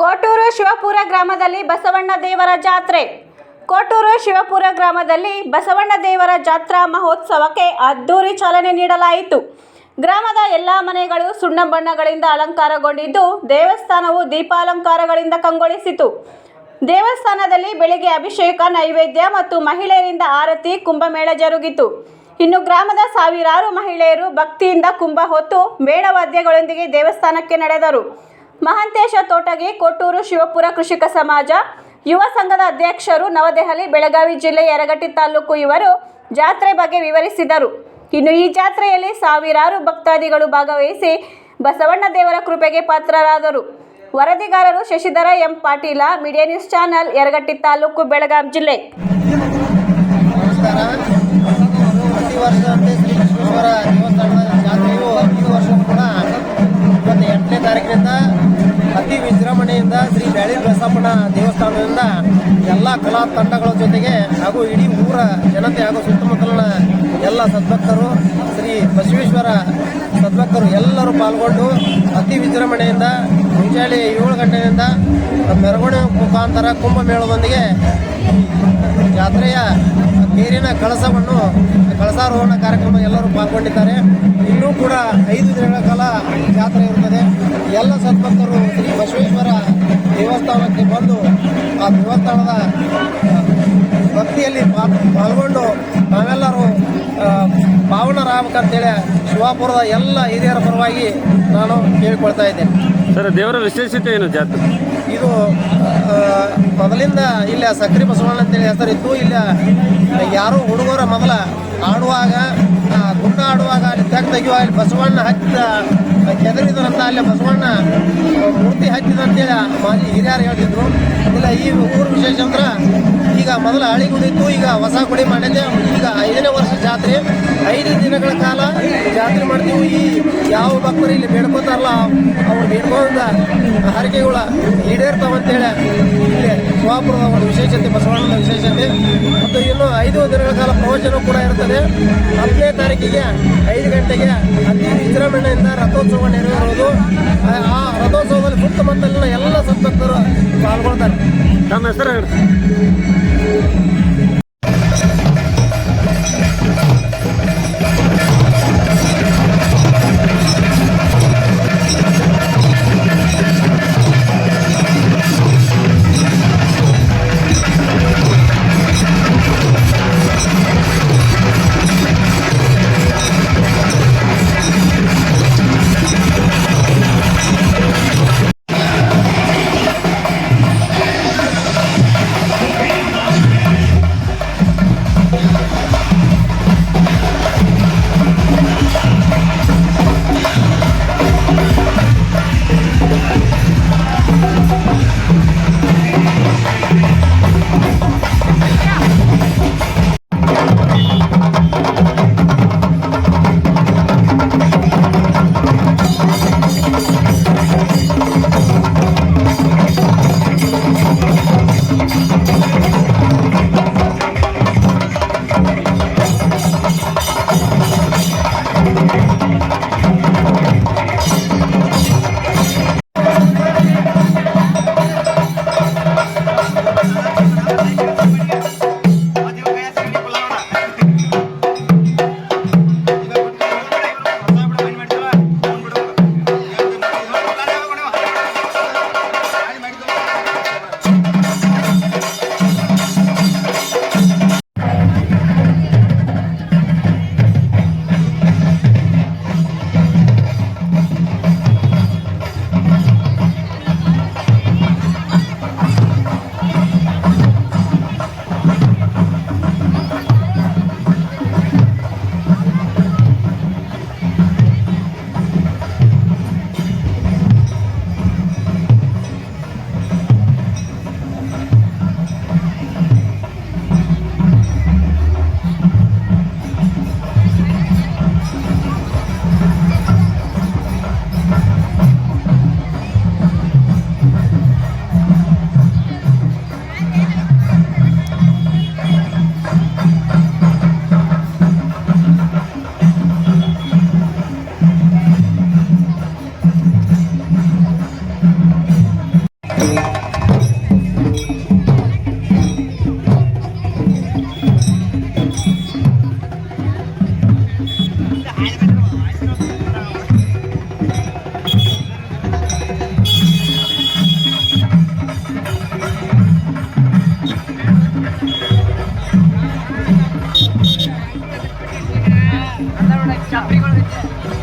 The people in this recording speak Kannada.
ಕೋಟೂರು ಶಿವಪುರ ಗ್ರಾಮದಲ್ಲಿ ಬಸವಣ್ಣ ದೇವರ ಜಾತ್ರೆ. ಕೋಟೂರು ಶಿವಪುರ ಗ್ರಾಮದಲ್ಲಿ ಬಸವಣ್ಣ ದೇವರ ಜಾತ್ರಾ ಮಹೋತ್ಸವಕ್ಕೆ ಅದ್ದೂರಿ ಚಾಲನೆ ನೀಡಲಾಯಿತು. ಗ್ರಾಮದ ಎಲ್ಲ ಮನೆಗಳು ಸುಣ್ಣ ಬಣ್ಣಗಳಿಂದ ಅಲಂಕಾರಗೊಂಡಿದ್ದು, ದೇವಸ್ಥಾನವು ದೀಪಾಲಂಕಾರಗಳಿಂದ ಕಂಗೊಳಿಸಿತು. ದೇವಸ್ಥಾನದಲ್ಲಿ ಬೆಳಿಗ್ಗೆ ಅಭಿಷೇಕ, ನೈವೇದ್ಯ ಮತ್ತು ಮಹಿಳೆಯರಿಂದ ಆರತಿ, ಕುಂಭಮೇಳ ಜರುಗಿತು. ಇನ್ನು ಗ್ರಾಮದ ಸಾವಿರಾರು ಮಹಿಳೆಯರು ಭಕ್ತಿಯಿಂದ ಕುಂಭ ಹೊತ್ತು ಮೇಳವಾದ್ಯಗಳೊಂದಿಗೆ ದೇವಸ್ಥಾನಕ್ಕೆ ನಡೆದರು. ಮಹಾಂತೇಶ ತೋಟಗಿ, ಕೋಟೂರು ಶಿವಪುರ ಕೃಷಿಕ ಸಮಾಜ ಯುವ ಸಂಘದ ಅಧ್ಯಕ್ಷರು, ನವದೆಹಲಿ, ಬೆಳಗಾವಿ ಜಿಲ್ಲೆ ಯರಗಟ್ಟಿ ತಾಲೂಕು ಇವರು ಜಾತ್ರೆ ಬಗ್ಗೆ ವಿವರಿಸಿದರು. ಇನ್ನು ಈ ಜಾತ್ರೆಯಲ್ಲಿ ಸಾವಿರಾರು ಭಕ್ತಾದಿಗಳು ಭಾಗವಹಿಸಿ ಬಸವಣ್ಣ ದೇವರ ಕೃಪೆಗೆ ಪಾತ್ರರಾದರು. ವರದಿಗಾರರು Shashidhar M Patil, media news channel, Yaragatti ತಾಲೂಕು, ಬೆಳಗಾವಿ ಜಿಲ್ಲೆ. ಪ್ರತಿ ವರ್ಷದಂತೆ ಶ್ರೀ ಬಸವೇಶ್ವರ ದೇವಸ್ಥಾನದ ಜಾತ್ರೆಯು ಈ ವರ್ಷ ಕೂಡ 28ನೇ ತಾರೀಕಿನಿಂದ ಅತಿ ವಿಜೃಂಭಣೆಯಿಂದ ಶ್ರೀ ಬ್ಯಾಳಿ ಬಸಪ್ಪನ ದೇವಸ್ಥಾನದಿಂದ ಎಲ್ಲ ಕಲಾ ತಂಡಗಳ ಜೊತೆಗೆ ಹಾಗೂ ಇಡೀ ಊರ ಜನತೆ ಹಾಗೂ ಸುತ್ತಮುತ್ತಲಿನ ಎಲ್ಲ ಸದ್ಭಕ್ತರು, ಶ್ರೀ ಬಸವೇಶ್ವರ ಸದ್ಭಕ್ತರು ಎಲ್ಲರೂ ಪಾಲ್ಗೊಂಡು ಅತಿ ವಿಜೃಂಭಣೆಯಿಂದ ಮುಂಜಾನೆ 7 ಗಂಟೆಯಿಂದ ಮೆರವಣಿಗೆ ಮುಖಾಂತರ ಕುಂಭಮೇಳದೊಂದಿಗೆ ಜಾತ್ರೆಯ ನೀರಿನ ಕಳಸಾರೋಹಣ ಕಾರ್ಯಕ್ರಮ ಎಲ್ಲರೂ ಪಾಲ್ಗೊಂಡಿದ್ದಾರೆ. ಇನ್ನೂ ಕೂಡ 5 ದಿನಗಳ ಕಾಲ ಜಾತ್ರೆ ಇರುತ್ತದೆ. ಎಲ್ಲ ಸದ್ಭಕ್ತರು ಶ್ರೀ ಬಸವೇಶ್ವರ ದೇವಸ್ಥಾನಕ್ಕೆ ಬಂದು ಆ ದೇವಸ್ಥಾನದ ಭಕ್ತಿಯಲ್ಲಿ ಪಾಲ್ಗೊಂಡು ನಾವೆಲ್ಲರೂ ಪಾವನರಾಗಬೇಕಂತೇಳಿ ಶಿವಾಪುರದ ಎಲ್ಲ ಹಿರಿಯರ ಪರವಾಗಿ ನಾನು ಕೇಳಿಕೊಳ್ತಾ ಇದ್ದೇನೆ. ಸರ್, ದೇವರ ವಿಶೇಷತೆ ಏನು ಜಾತ್ರೆ? ಇದು ಮೊದಲಿಂದ ಇಲ್ಲ ಸಕ್ರಿ ಬಸವಣ್ಣ ಅಂತೇಳಿ ಹೆಸರಿತ್ತು. ಇಲ್ಲ ಯಾರು ಹುಡುಗರ ಮೊದಲ ಆಡುವಾಗ ಗುಂಡ ಆಡುವಾಗ ಅಲ್ಲಿ ತೆಗೆಯುವಾಗ ಅಲ್ಲಿ ಬಸವಣ್ಣ ಕೆದರಿದರಂತ ಅಲ್ಲಿ ಬಸವಣ್ಣ ಮೂರ್ತಿ ಹಚ್ಚಿದಂತೇಳಿ ಮಾಜಿ ಹಿರಿಯರು ಹೇಳ್ತಿದ್ರು. ಇಲ್ಲ ಈ ಊರು ವಿಶೇಷ ಅಂದ್ರೆ ಈಗ ಮೊದಲ ಹಳಿ ಗುಡಿ ಇತ್ತು, ಈಗ ಹೊಸ ಗುಡಿ ಮಾಡಿದ್ದೆ. ಈಗ 5ನೇ ವರ್ಷ ಜಾತ್ರೆ, 5 ದಿನಗಳ ಕಾಲ ಜಾತ್ರೆ ಮಾಡ್ತೀವಿ. ಈ ಯಾವ ಭಕ್ತರು ಇಲ್ಲಿ ಬೇಡ್ಕೋತಾರಲ್ಲ ಅವ್ರು ಬೇಡ್ಕೊಂಡ ಹರಕೆಗಳ ಈಡೇರ್ತಾವಂತೇಳಿ ಇಲ್ಲಿ ಶಿವಾಪುರದ ಒಂದು ವಿಶೇಷತೆ, ಬಸವಣ್ಣನ ವಿಶೇಷತೆ. ಮತ್ತು ಇನ್ನು 5 ದಿನಗಳ ಕಾಲ ಪ್ರವಚನ ಕೂಡ ಇರ್ತದೆ. 10ನೇ ತಾರೀಕಿಗೆ 5 ಗಂಟೆಗೆ ಅತಿ ವಿಜೃಂಭಣೆಯಿಂದ ರಥೋತ್ಸವ ನೆರವೇರುವುದು. ಆ ರಥೋತ್ಸವದಲ್ಲಿ ಸುತ್ತಮುತ್ತಲಿನ ಎಲ್ಲ ಸದ್ಭಕ್ತರು ಪಾಲ್ಗೊಳ್ತಾರೆ. ನಮ್ಮ ಹೆಸರು ಹೇಳಿ. ಚಾಪ್ರಿಗಳು ಐತೆ